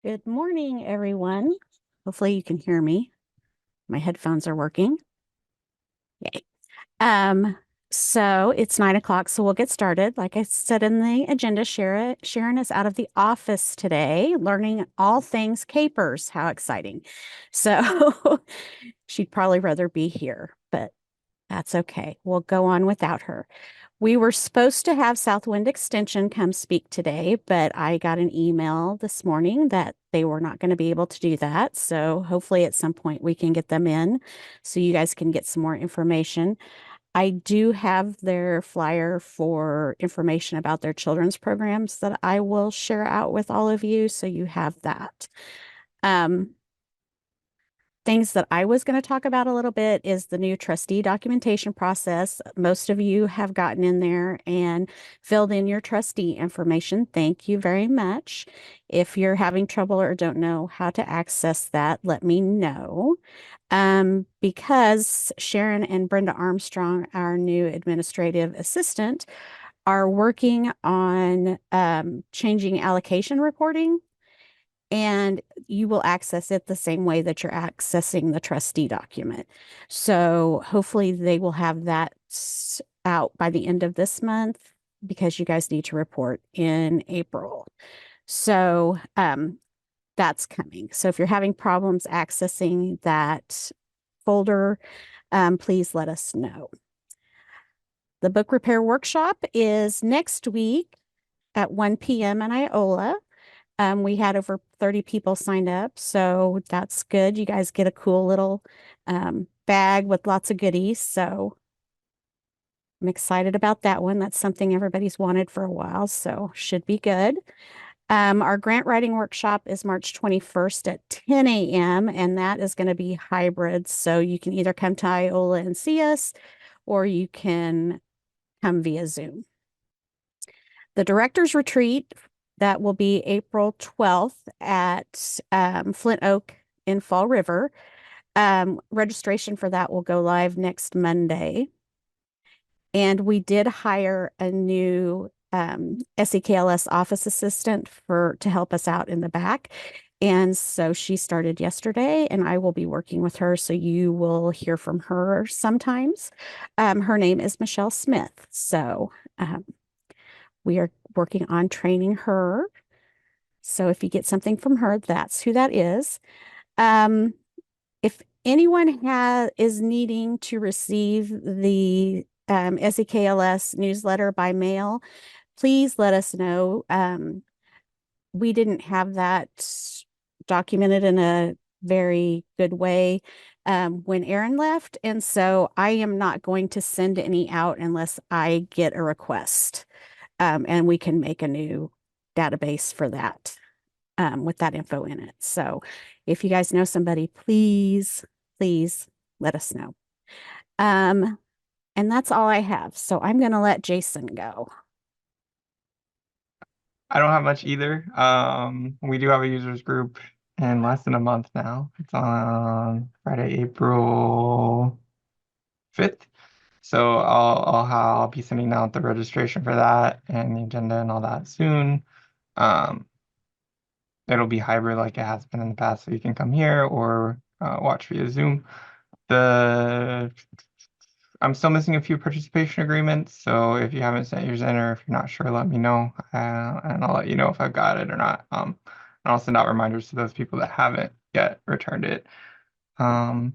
Good morning, everyone. Hopefully you can hear me. My headphones are working. Yay. Um, so it's 9 o'clock, so we'll get started. Like I said in the agenda, Sharon is out of the office today, learning all things capers. How exciting. So she'd probably rather be here, but that's okay. We'll go on without her. We were supposed to have Southwind Extension come speak today, but I got an email this morning that they were not going to be able to do that. So hopefully at some point we can get them in so you guys can get some more information. I do have their flyer for information about their children's programs that I will share out with all of you. So you have that. Um, Things that I was going to talk about a little bit is the new trustee documentation process. Most of you have gotten in there and filled in your trustee information. Thank you very much. If you're having trouble or don't know how to access that, let me know. Because Sharon and Brenda Armstrong, our new administrative assistant, are working on changing allocation reporting, and you will access it the same way that you're accessing the trustee document. So hopefully they will have that out by the end of this month because you guys need to report in April. So that's coming. So if you're having problems accessing that folder, please let us know. The book repair workshop is next week at 1 p.m. in Iola. We had over 30 people signed up, so that's good. You guys get a cool little bag with lots of goodies. So I'm excited about that one. That's something everybody's wanted for a while, so should be good. Our grant writing workshop is March 21st at 10 a.m., and that is going to be hybrid. So you can either come to Iola and see us, or you can come via Zoom. The director's retreat, that will be April 12th at Flint Oak in Fall River. Registration for that will go live next Monday. And we did hire a new SEKLS office assistant to help us out in the back. And so she started yesterday, and I will be working with her. So you will hear from her sometimes. Her name is Michelle Smith. So we are working on training her. So if you get something from her, that's who that is. If anyone is needing to receive the SEKLS newsletter by mail, please let us know. We didn't have that documented in a very good way when Aaron left. And so I am not going to send any out unless I get a request. And we can make a new database for that with that info in it. So if you guys know somebody, please, please let us know. And that's all I have. So I'm going to let Jason go. I don't have much either. We do have a users group in less than a month now. It's on Friday, April 5th. So I'll be sending out the registration for that and the agenda and all that soon. Um, It'll be hybrid like it has been in the past, so you can come here or watch via Zoom. The I'm still missing a few participation agreements, so if you haven't sent yours in or if you're not sure, let me know, and I'll let you know if I've got it or not. And I'll send out reminders to those people that haven't yet returned it. And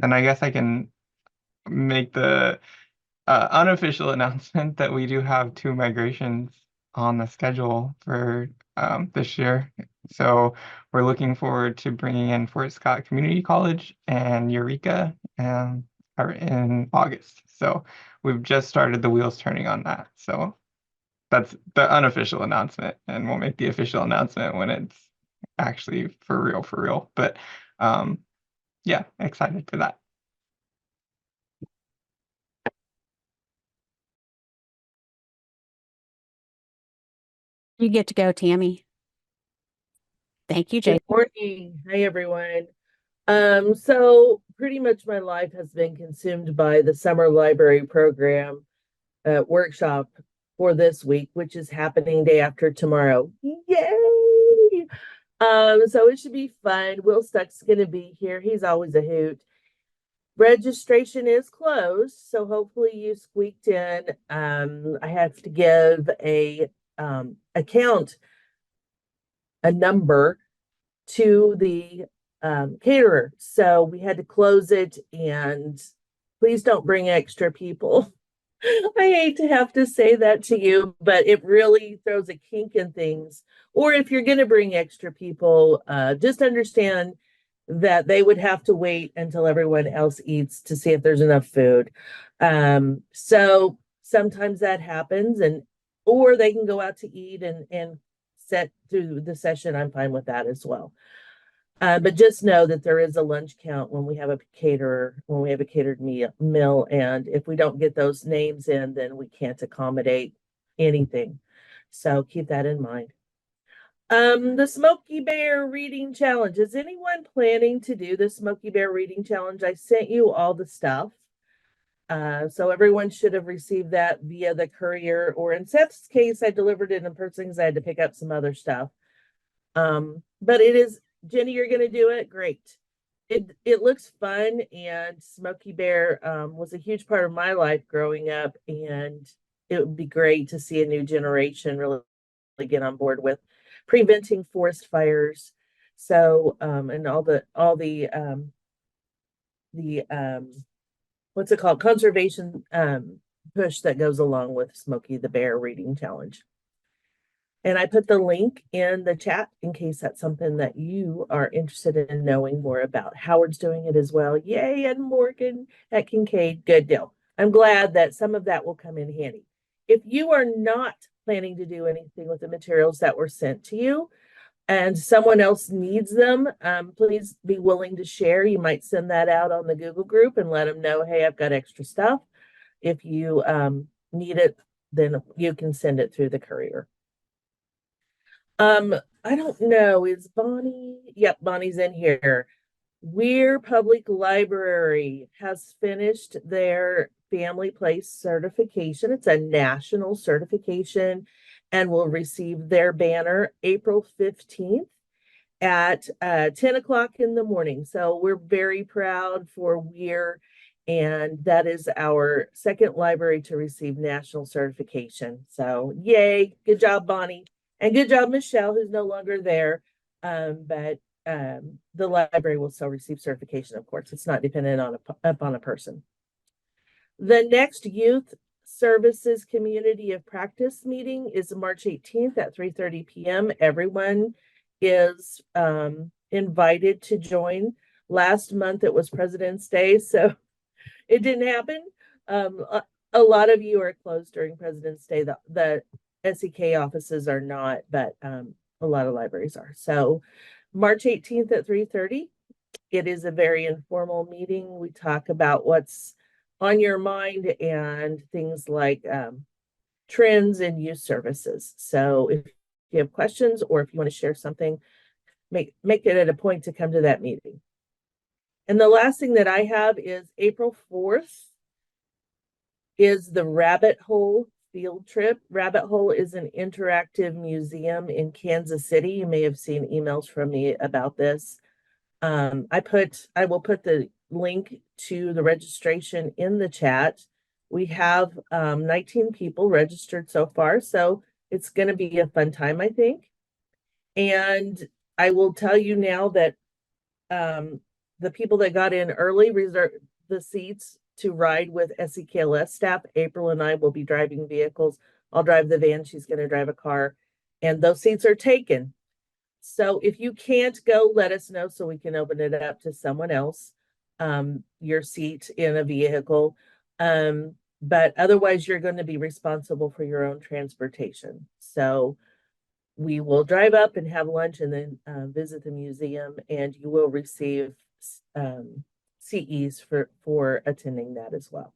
I guess I can make the unofficial announcement that we do have two migrations on the schedule for this year. So we're looking forward to bringing in Fort Scott Community College and Eureka in August. So we've just started the wheels turning on that. So that's the unofficial announcement, and we'll make the official announcement when it's actually for real, for real. But yeah, excited for that. You get to go, Tammy. Thank you, Good Jason. morning. Hi, everyone. So pretty much my life has been consumed by the summer library program workshop for this week, which is happening day after tomorrow. Yay! So it should be fun. Will Stuck's gonna be here. He's always a hoot. Registration is closed, so hopefully you squeaked in. I have to give a account a number to the caterer. So we had to close it, and please don't bring extra people. I hate to have to say that to you, but it really throws a kink in things. Or if you're going to bring extra people, just understand that they would have to wait until everyone else eats to see if there's enough food. So sometimes that happens, and or they can go out to eat and set through the session. I'm fine with that as well. But just know that there is a lunch count when we have a caterer, when we have a catered meal. And if we don't get those names in, then we can't accommodate anything. So keep that in mind. The Smoky Bear Reading Challenge. Is anyone planning to do the Smoky Bear Reading Challenge? I sent you all the stuff. So everyone should have received that via the courier, or in Seth's case, I delivered it in person because I had to pick up some other stuff. But it is, Jenny, you're gonna do it? Great. It looks fun, and Smoky Bear was a huge part of my life growing up, and it would be great to see a new generation really get on board with preventing forest fires. So and the what's it called? Conservation push that goes along with Smokey the Bear Reading Challenge. And I put the link in the chat in case that's something that you are interested in knowing more about. Howard's doing it as well. Yay, and Morgan at Kincaid. Good deal. I'm glad that some of that will come in handy. If you are not planning to do anything with the materials that were sent to you and someone else needs them, please be willing to share. You might send that out on the Google group and let them know, hey, I've got extra stuff. If you need it, then you can send it through the courier. I don't know. Is Bonnie? Yep, Bonnie's in here. Weir Public Library has finished their family place certification. It's a national certification and will receive their banner April 15th at 10 o'clock in the morning. So we're very proud for Weir, and that is our second library to receive national certification. So yay, good job, Bonnie. And good job, Michelle, who's no longer there. But the library will still receive certification, of course. It's not dependent upon a person. The next youth services community of practice meeting is March 18th at 3:30 p.m. Everyone is invited to join. Last month it was President's Day, so it didn't happen. A lot of you are closed during President's Day. The SEK offices are not, but a lot of libraries are. So March 18th at 3:30. It is a very informal meeting. We talk about what's on your mind and things like trends in youth services. So if you have questions or if you want to share something, make it at a point to come to that meeting. And the last thing that I have is April 4th is the Rabbit Hole field trip. Rabbit Hole is an interactive museum in Kansas City. You may have seen emails from me about this. I will put the link to the registration in the chat. We have 19 people registered so far, so it's going to be a fun time, I think. And I will tell you now that the people that got in early reserved the seats to ride with SEKLS staff. April and I will be driving vehicles. I'll drive the van. She's going to drive a car. And those seats are taken. So if you can't go, let us know so we can open it up to someone else, your seat in a vehicle. But otherwise, you're going to be responsible for your own transportation. So we will drive up and have lunch and then visit the museum, and you will receive CEs for attending that as well.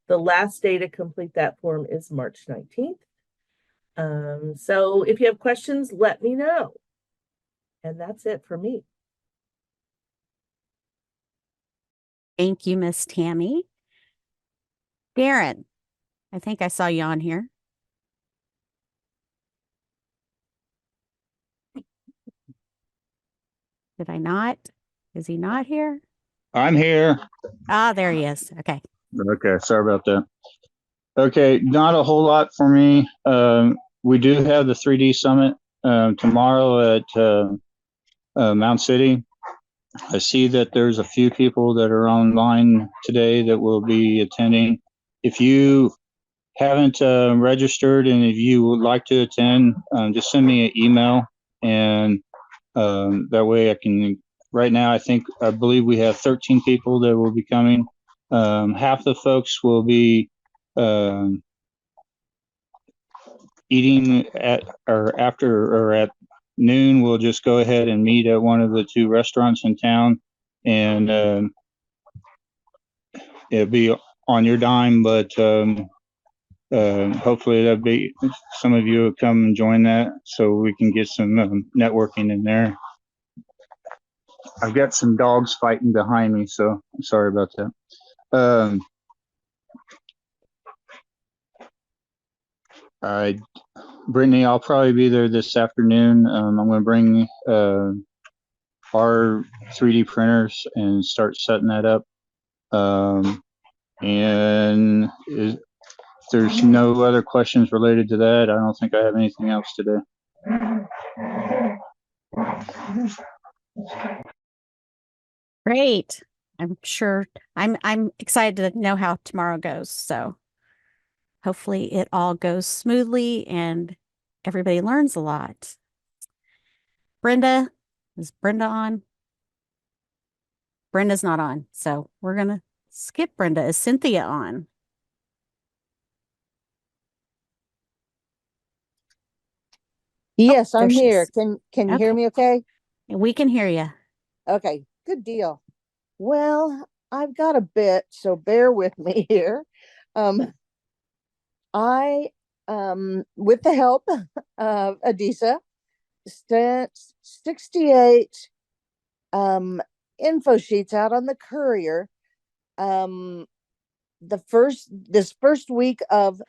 The last day to complete that form is March 19th. So if you have questions, let me know. And that's it for me. Thank you, Miss Tammy. Darren, I think I saw you on here. Did I not? Is he not here? I'm here. Ah, there he is. Okay. Okay, sorry about that. Okay, not a whole lot for me. We do have the 3D Summit tomorrow at Mount City. I see that there's a few people that are online today that will be attending. If you haven't registered and if you would like to attend, just send me an email, and that way I can. Right now, I believe we have 13 people that will be coming. Half the folks will be um, eating at or after or at noon. We'll just go ahead and meet at one of the two restaurants in town, and it'll be on your dime. But hopefully, that'll be some of you will come and join that, so we can get some networking in there. I've got some dogs fighting behind me, so I'm sorry about that. Brittany, I'll probably be there this afternoon. I'm going to bring our 3D printers and start setting that up. And if there's no other questions related to that, I don't think I have anything else today. Great. I'm excited to know how tomorrow goes. So hopefully it all goes smoothly and everybody learns a lot. Brenda, is Brenda on? Brenda's not on. So we're going to skip Brenda. Is Cynthia on? Yes, there I'm she here. is. Can you hear Okay. me okay? We can hear you. Okay, good deal. Well, I've got a bit, so bear with me here. I with the help of Adisa, sent 68 info sheets out on the courier. This first week of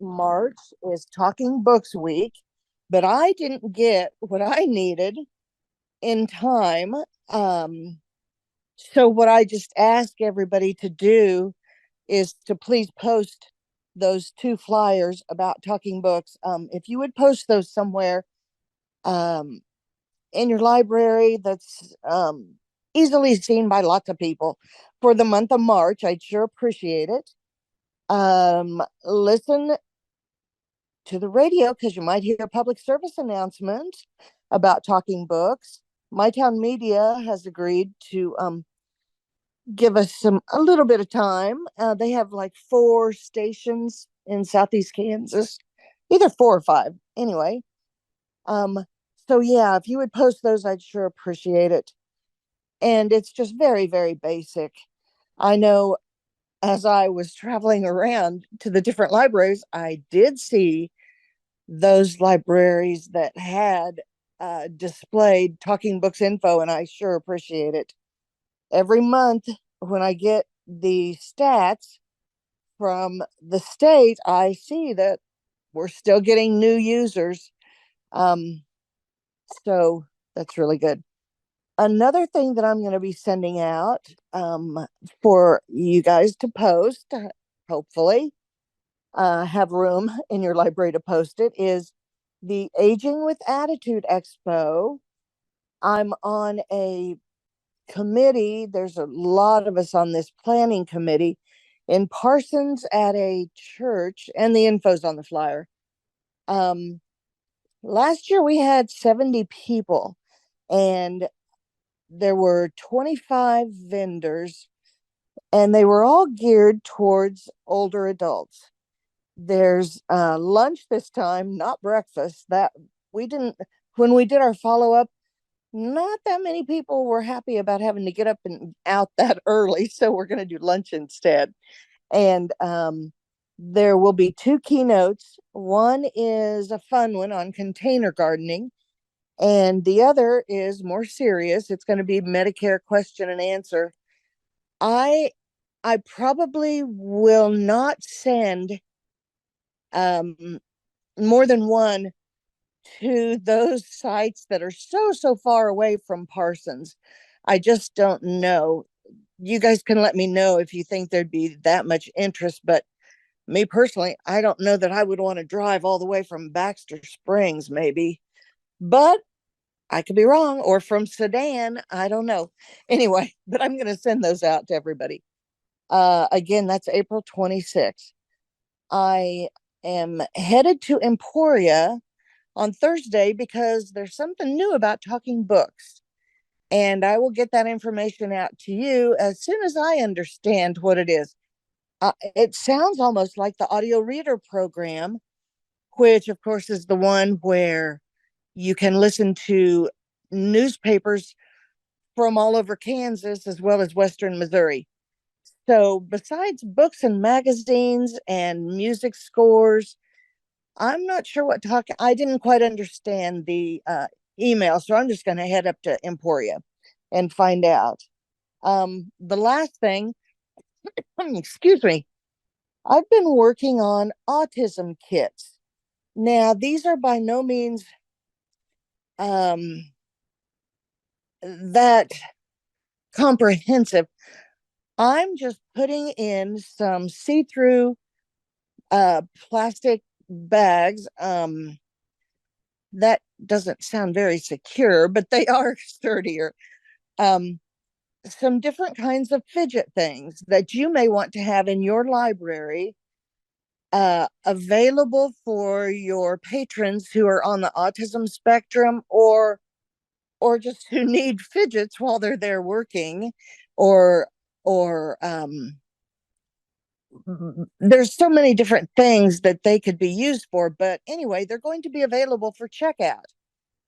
March is Talking Books Week, but I didn't get what I needed in time. So what I just ask everybody to do is to please post those two flyers about Talking Books. If you would post those somewhere in your library that's easily seen by lots of people for the month of March, I'd sure appreciate it. Listen to the radio because you might hear a public service announcement about Talking Books. My Town Media has agreed to give us a little bit of time. They have like 4 stations in Southeast Kansas, either 4 or 5. Anyway, so yeah, if you would post those, I'd sure appreciate it. And it's just very, very basic. I know as I was traveling around to the different libraries, I did see those libraries that had displayed Talking Books info, and I sure appreciate it. Every month when I get the stats from the state, I see that we're still getting new users. So that's really good. Another thing that I'm going to be sending out for you guys to post, hopefully, have room in your library to post it, is the Aging with Attitude Expo. I'm on a committee. There's a lot of us on this planning committee in Parsons at a church, and the info's on the flyer. Last year we had 70 people, and there were 25 vendors, and they were all geared towards older adults. There's lunch this time, not breakfast. That we didn't, when we did our follow-up, not that many people were happy about having to get up and out that early. So we're going to do lunch instead. And there will be 2 keynotes. One is a fun one on container gardening, and the other is more serious. It's going to be Medicare question and answer. I probably will not send more than one to those sites that are so far away from Parsons. I just don't know. You guys can let me know if you think there'd be that much interest, but me personally, I don't know that I would want to drive all the way from Baxter Springs, maybe, but I could be wrong, or from Sedan. I don't know. Anyway, but I'm going to send those out to everybody. Again, that's April 26th. I am headed to Emporia on Thursday because there's something new about talking books. And I will get that information out to you as soon as I understand what it is. It sounds almost like the audio reader program, which, of course, is the one where you can listen to newspapers from all over Kansas as well as Western Missouri. So, besides books and magazines and music scores, I'm not sure what talk. I didn't quite understand the email, so I'm just going to head up to Emporia and find out. The last thing, excuse me, I've been working on autism kits. Now, these are by no means that comprehensive. I'm just putting in some see-through plastic bags. That doesn't sound very secure, but they are sturdier. Um, some different kinds of fidget things that you may want to have in your library, available for your patrons who are on the autism spectrum, or just who need fidgets while they're there working, or or there's so many different things that they could be used for. But anyway, they're going to be available for checkout.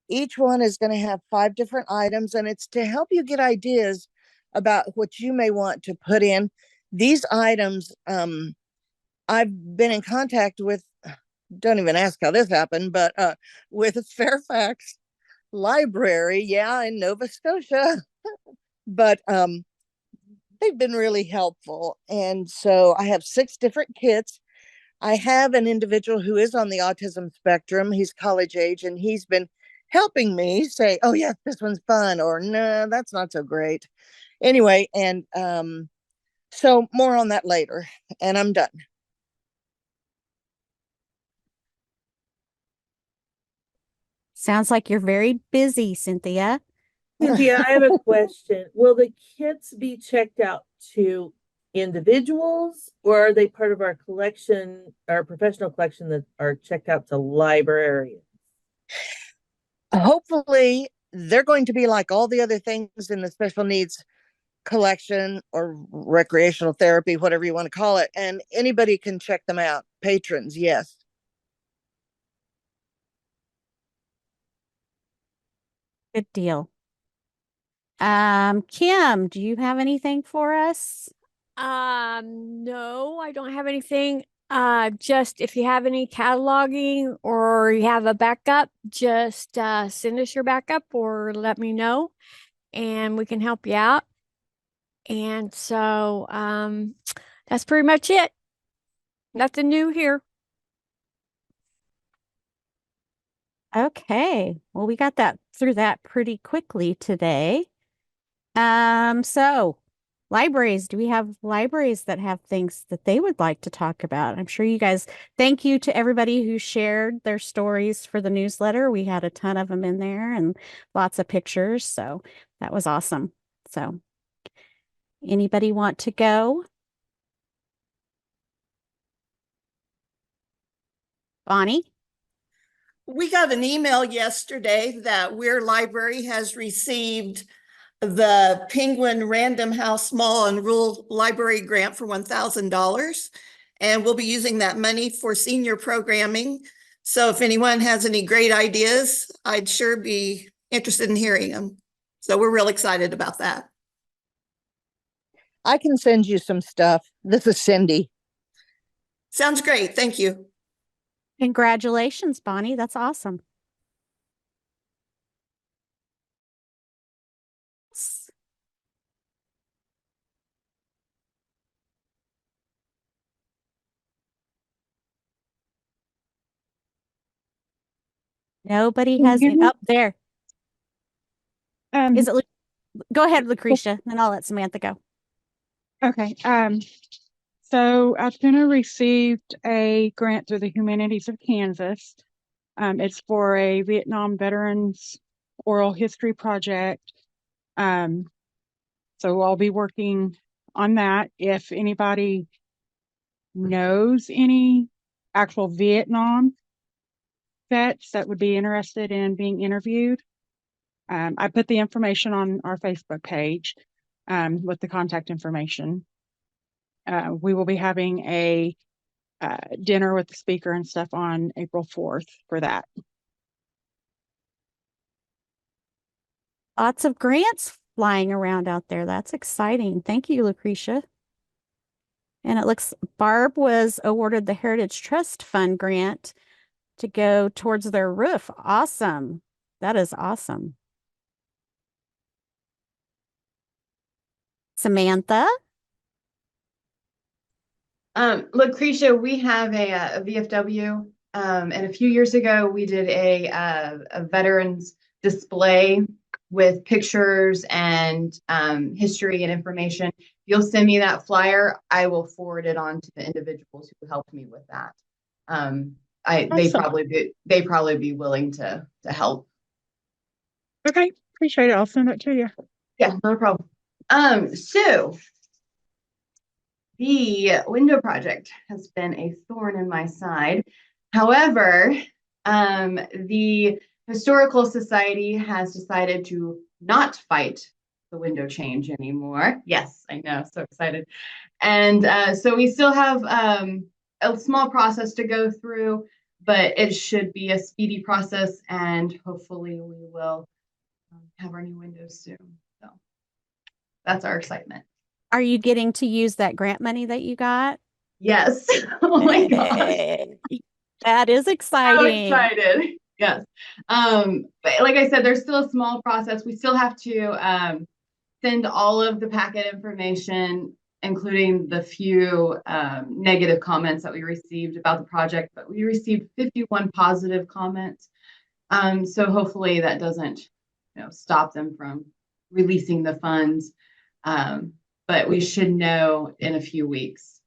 Each one is going to have 5 different items, and it's to help you get ideas about what you may want to put in. These items, I've been in contact with, don't even ask how this happened, but with Fairfax Library, yeah, in Nova Scotia. But they've been really helpful. And so I have 6 different kits. I have an individual who is on the autism spectrum. He's college age, and he's been helping me say, oh, yeah, this one's fun, or no, that's not so great. Anyway, and so more on that later, and I'm done. Sounds like you're very busy, Cynthia. Cynthia, I have a question. Will the kits be checked out to individuals, or are they part of our collection, our professional collection, that are checked out to librarians? Hopefully, they're going to be like all the other things in the special needs collection or recreational therapy, whatever you want to call it, and anybody can check them out. Patrons, yes. Good deal. Kim, do you have anything for us? No, I don't have anything. Just if you have any cataloging or you have a backup, just send us your backup or let me know and we can help you out. And so that's pretty much it. Nothing new here. Okay. Well, we got that through that pretty quickly today. So libraries, do we have libraries that have things that they would like to talk about? I'm sure you guys, thank you to everybody who shared their stories for the newsletter. We had a ton of them in there and lots of pictures. So that was awesome. So anybody want to go? Bonnie? We got an email yesterday that Weir Library has received the Penguin Random House Small and Rural Library Grant for $1,000. And we'll be using that money for senior programming. So if anyone has any great ideas, I'd sure be interested in hearing them. So we're real excited about that. I can send you some stuff. This is Cindy. Sounds great. Thank you. Congratulations, Bonnie. That's awesome. Nobody Can you has hear it me? up there. Is it? Go ahead, Cool. Lucretia, and I'll let Samantha go. Okay. So Altoona received a grant through the Humanities of Kansas. It's for a Vietnam Veterans Oral History Project. So I'll be working on that. If anybody knows any actual Vietnam vets that would be interested in being interviewed, I put the information on our Facebook page with the contact information. We will be having a dinner with the speaker and stuff on April 4th for that. Lots of grants flying around out there. That's exciting. Thank you, Lucretia. And it looks Barb was awarded the Heritage Trust Fund grant to go towards their roof. Awesome. That is awesome. Samantha? Lucretia, we have a VFW, and a few years ago we did a veterans display with pictures and history and information. If you'll send me that flyer, I will forward it on to the individuals who helped me with that. They probably be willing to help. Okay, appreciate it. I'll send it to you. Yeah, no problem. So the window project has been a thorn in my side. However, the Historical Society has decided to not fight the window change anymore. Yes, I know, so excited. And so we still have a small process to go through, but it should be a speedy process, and hopefully we will have our new windows soon. So that's our excitement. Are you getting to use that grant money that you got? Yes. Oh my gosh. That is exciting. So excited. Yes. But like I said, there's still a small process. We still have to send all of the packet information, including the few negative comments that we received about the project, but we received 51 positive comments. So hopefully that doesn't, stop them from releasing the funds. But we should know in a few weeks.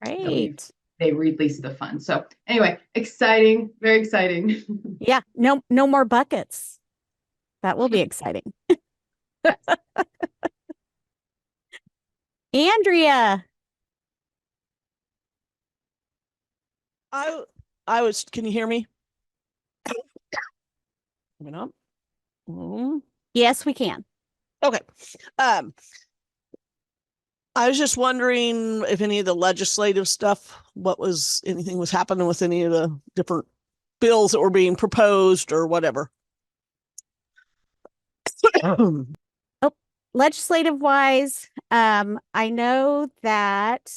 Great. They released the funds. So anyway, exciting, very exciting. Yeah, no more buckets. That will be exciting. Andrea. Can you hear me? Yes, we can. Okay. I was just wondering if any of the legislative stuff, anything was happening with any of the different bills that were being proposed or whatever. Legislative wise, I know that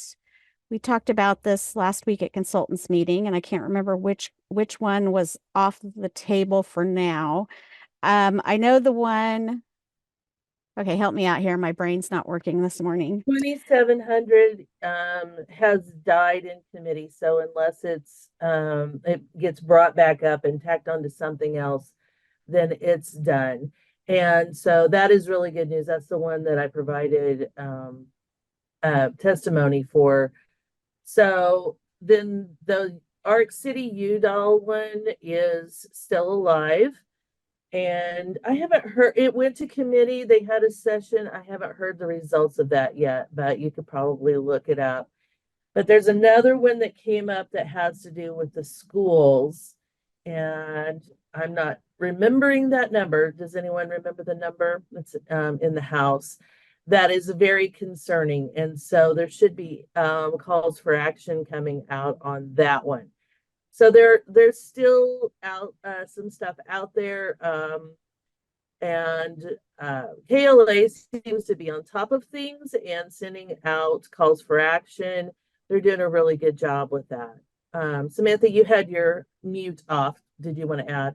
we talked about this last week at consultants meeting, and I can't remember which one was off the table for now. I know the one. Okay, help me out here. My brain's not working this morning. 2700 has died in committee, so unless it gets brought back up and tacked onto something else, then it's done. And so that is really good news. That's the one that I provided testimony for. So then the Arc City Udall one is still alive. And I haven't heard, it went to committee. They had a session. I haven't heard the results of that yet, but you could probably look it up. But there's another one that came up that has to do with the schools. And I'm not remembering that number. Does anyone remember the number that's in the House? That is very concerning. And so there should be calls for action coming out on that one. So there's still out some stuff out there, and KLA seems to be on top of things and sending out calls for action. They're doing a really good job with that. Samantha, you had your mute off. Did you want to add?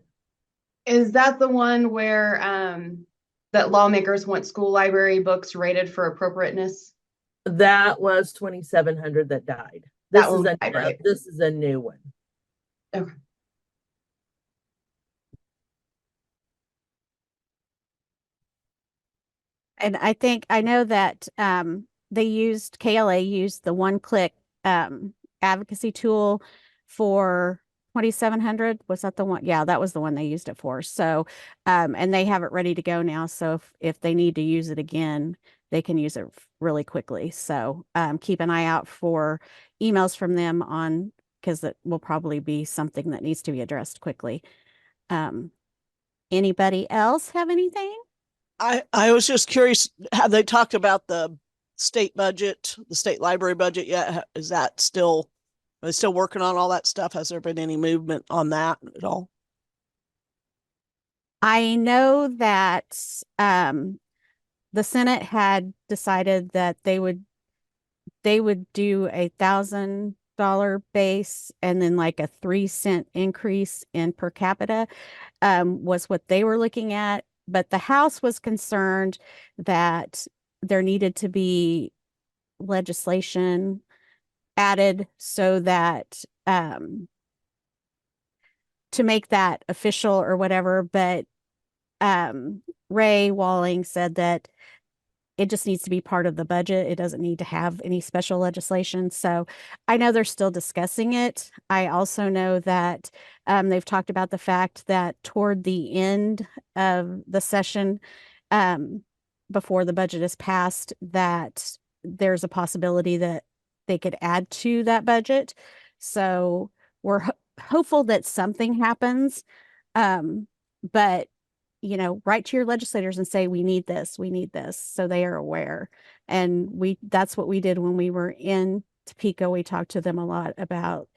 Is that the one where that lawmakers want school library books rated for appropriateness? That was 2700 that died. That one died, right? This is a new one. Okay. And I know that KLA used the one-click advocacy tool for 2700. Was that the one? Yeah, that was the one they used it for. So and they have it ready to go now. So if they need to use it again, they can use it really quickly. So keep an eye out for emails from them on, because it will probably be something that needs to be addressed quickly. Anybody else have anything? I was just curious, have they talked about the state budget, the state library budget yet? Is that still, are they still working on all that stuff? Has there been any movement on that at all? I know that the Senate had decided that they would do $1,000 base and then like a 3-cent increase in per capita was what they were looking at. But the House was concerned that there needed to be legislation added so that to make that official or whatever. But Ray Walling said that it just needs to be part of the budget. It doesn't need to have any special legislation. So I know they're still discussing it. I also know that they've talked about the fact that toward the end of the session, before the budget is passed, that there's a possibility that they could add to that budget. So we're hopeful that something happens. But write to your legislators and say, we need this, so they are aware. And that's what we did when we were in Topeka. We talked to them a lot about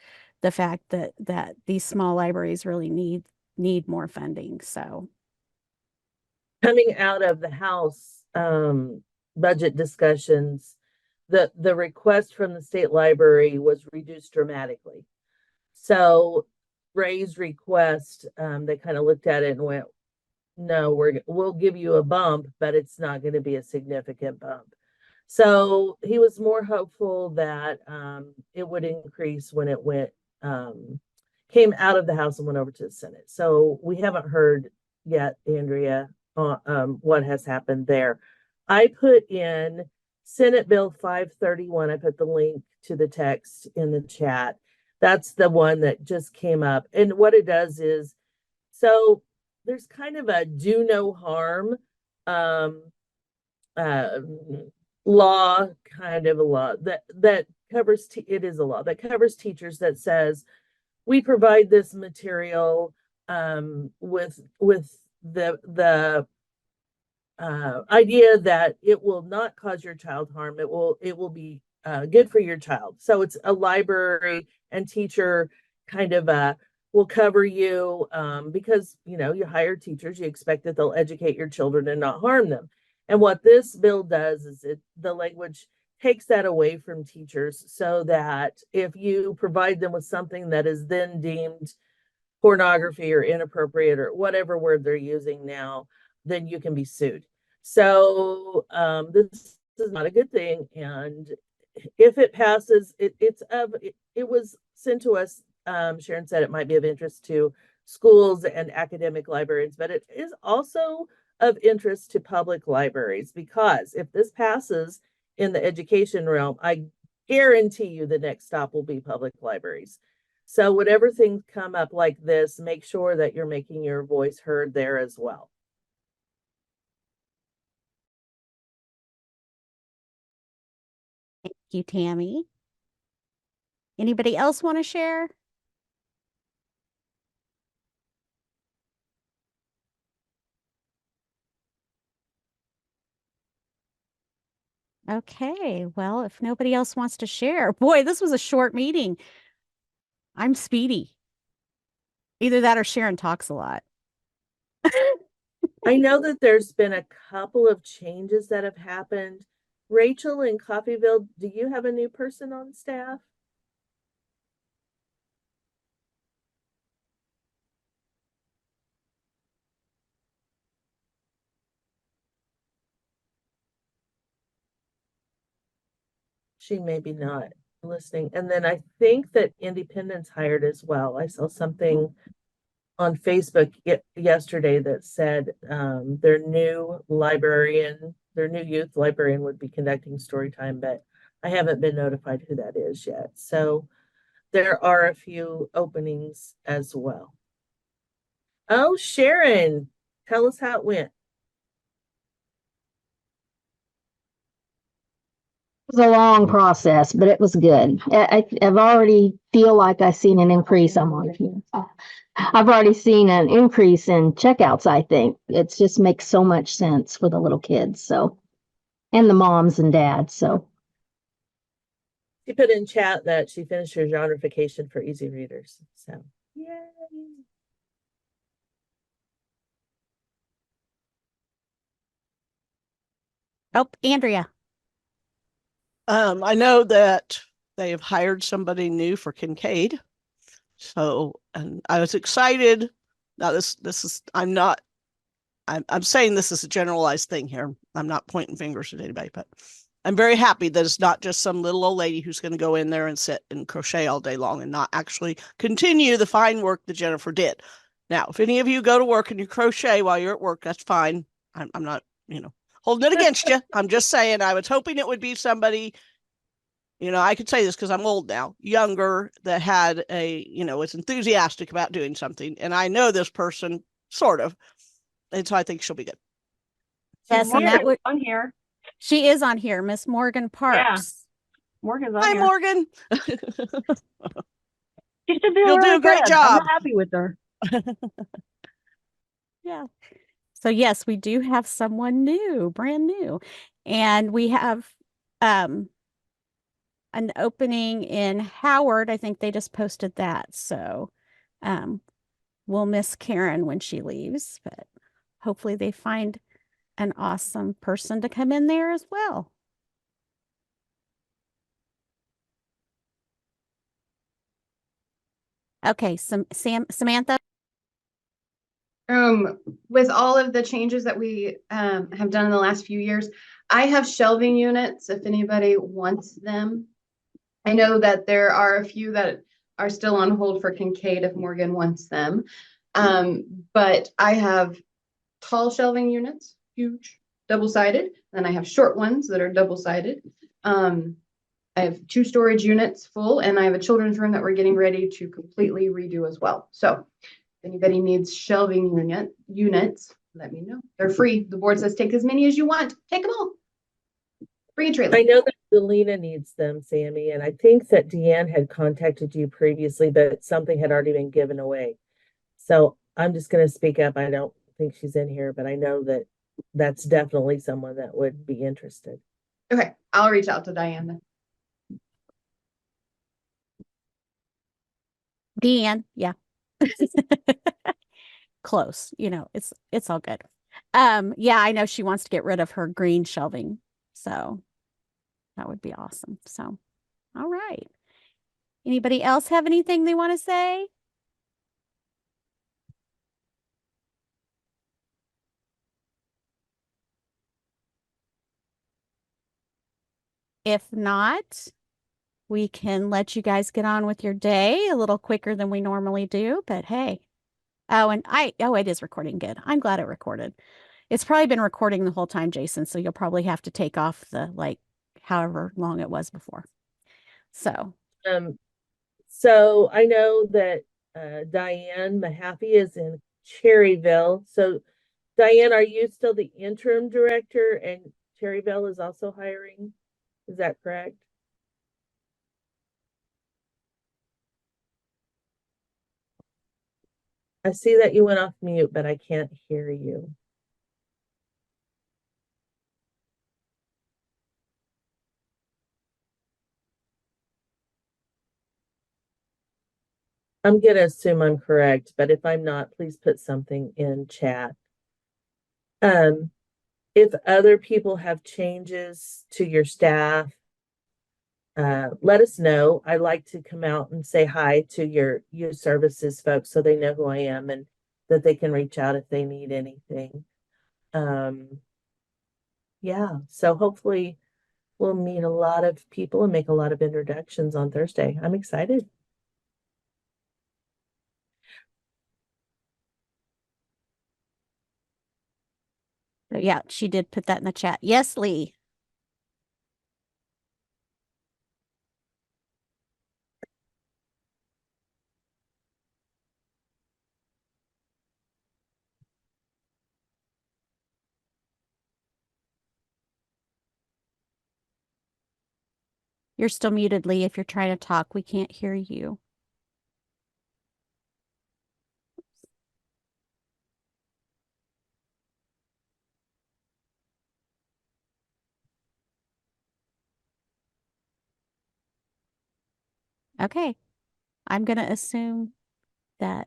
the fact that these small libraries really need more funding. So coming out of the House budget discussions, the request from the state library was reduced dramatically. So Ray's request, they kind of looked at it and went, no, we'll give you a bump, but it's not going to be a significant bump. So he was more hopeful that it would increase when it came out of the House and went over to the Senate. So we haven't heard yet, Andrea, what has happened there. I put in Senate Bill 531. I put the link to the text in the chat. That's the one that just came up. And what it does is, so there's kind of a do no harm law, kind of a law that covers, it is a law that covers teachers, that says we provide this material with the idea that it will not cause your child harm. It will be good for your child. So it's a library and teacher kind of will cover you because you hire teachers, you expect that they'll educate your children and not harm them. And what this bill does is the language takes that away from teachers, so that if you provide them with something that is then deemed pornography or inappropriate or whatever word they're using now, then you can be sued. So this is not a good thing. And if it passes, it was sent to us. Sharon said it might be of interest to schools and academic librarians, but it is also of interest to public libraries, because if this passes in the education realm, I guarantee you the next stop will be public libraries. So whatever things come up like this, make sure that you're making your voice heard there as well. thank you, Tammy. Anybody else want to share? Okay, well, if nobody else wants to share, boy, this was a short meeting. I'm speedy. Either that or Sharon talks a lot. I know that there's been a couple of changes that have happened. Rachel in Coffeyville, do you have a new person on staff? She may be not listening. And then I think that Independence hired as well. I saw something on Facebook yesterday that said their new librarian, their new youth librarian would be conducting story time, but I haven't been notified who that is yet. So there are a few openings as well. Oh, Sharon, tell us how it went. It was a long process, but it was good. I've already feel like I've seen an increase. I'm on here. I've already seen an increase in checkouts. I think it just makes so much sense for the little kids. So, and the moms and dads. So, She put in chat that she finished her genreification for easy readers. So, yay. Oh, Andrea. I know that they have hired somebody new for Kincaid. So, and I was excited. Now this is, I'm saying this is a generalized thing here. I'm not pointing fingers at anybody, but I'm very happy that it's not just some little old lady who's going to go in there and sit and crochet all day long and not actually continue the fine work that Jennifer did. Now, if any of you go to work and you crochet while you're at work, that's fine. I'm not, holding it against you. I'm just saying I was hoping it would be somebody, I could say this because I'm old now, younger, that had was enthusiastic about doing something. And I know this person sort of. And so I think she'll be good. Yes, and that would on here. she is on here, Miss Morgan Parks. Morgan's on Hi, here. Morgan. She should do You'll do a great job. I'm happy with her. Yeah. So yes, we do have someone new, brand new. And we have an opening in Howard. I think they just posted that. So we'll miss Karen when she leaves, but hopefully they find an awesome person to come in there as well. Okay, Samantha. With all of the changes that we have done in the last few years, I have shelving units if anybody wants them. I know that there are a few that are still on hold for Kincaid if Morgan wants them. But I have tall shelving units, huge, double-sided. Then I have short ones that are double-sided. I have 2 storage units full, and I have a children's room that we're getting ready to completely redo as well. So if anybody needs shelving units, let me know. They're free. The board says take as many as you want. Take them all. Free and trailer. I know that Delina needs them, Sammy, and I think that Deanne had contacted you previously, but something had already been given away. So I'm just going to speak up. I don't think she's in here, but I know that that's definitely someone that would be interested. Okay, I'll reach out to Diane then. Deanne, yeah. Close, it's all good. Yeah, I know she wants to get rid of her green shelving, so that would be awesome. So, all right. Anybody else have anything they want to say? If not, we can let you guys get on with your day a little quicker than we normally do, but hey. Oh, and it is recording good. I'm glad it recorded. It's probably been recording the whole time, Jason, so you'll probably have to take off the however long it was before. So I know that Diane Mahaffey is in Cherryville. So Diane, are you still the interim director and Cherryville is also hiring? Is that correct? I see that you went off mute, but I can't hear you. I'm going to assume I'm correct, but if I'm not, please put something in chat. If other people have changes to your staff, let us know. I like to come out and say hi to your youth services folks so they know who I am and that they can reach out if they need anything. Yeah, so hopefully we'll meet a lot of people and make a lot of introductions on Thursday. I'm excited. Yeah, she did put that in the chat. Yes, Lee. You're still muted, Lee. If you're trying to talk, we can't hear you. Okay. I'm going to assume that.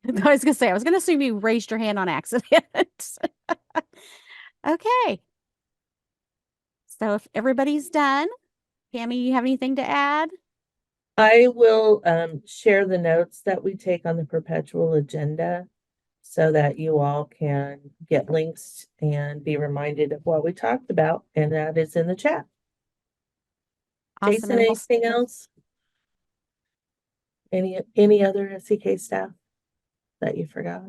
I was going to assume you raised your hand on accident. Okay. So if everybody's done, Tammy, you have anything to add? I will share the notes that we take on the perpetual agenda so that you all can get links and be reminded of what we talked about, and that is in the chat. Awesome. Jason, And anything else? Any other SEK staff that you forgot?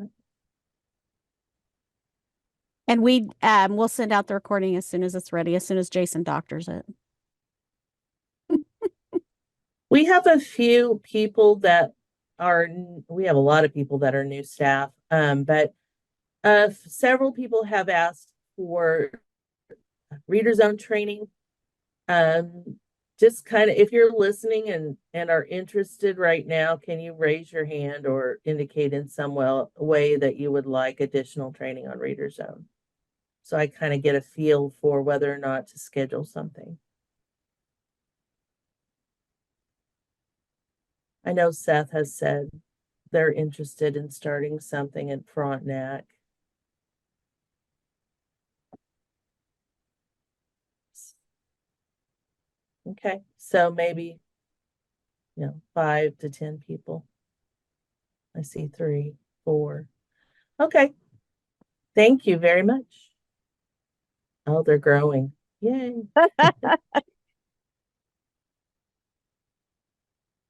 And we'll send out the recording as soon as it's ready, as soon as Jason doctors it. We have a few people that we have a lot of people that are new staff, but several people have asked for reader zone training. Just kind of, if you're listening and are interested right now, can you raise your hand or indicate in some way that you would like additional training on reader zone? So I kind of get a feel for whether or not to schedule something. I know Seth has said they're interested in starting something in Frontenac. Okay, so maybe, 5 to 10 people. I see 3, 4. Okay. Thank you very much. Oh, they're growing. Yay.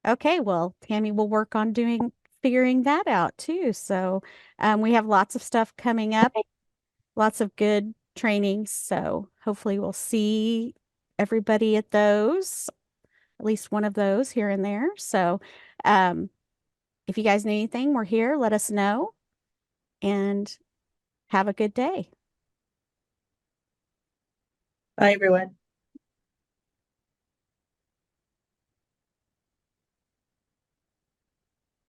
Okay, well, Tammy will work on figuring that out too. So we have lots of stuff coming up, lots of good trainings. So hopefully we'll see everybody at those, at least one of those here and there. So if you guys need anything, we're here. Let us know and have a good day. Bye, everyone.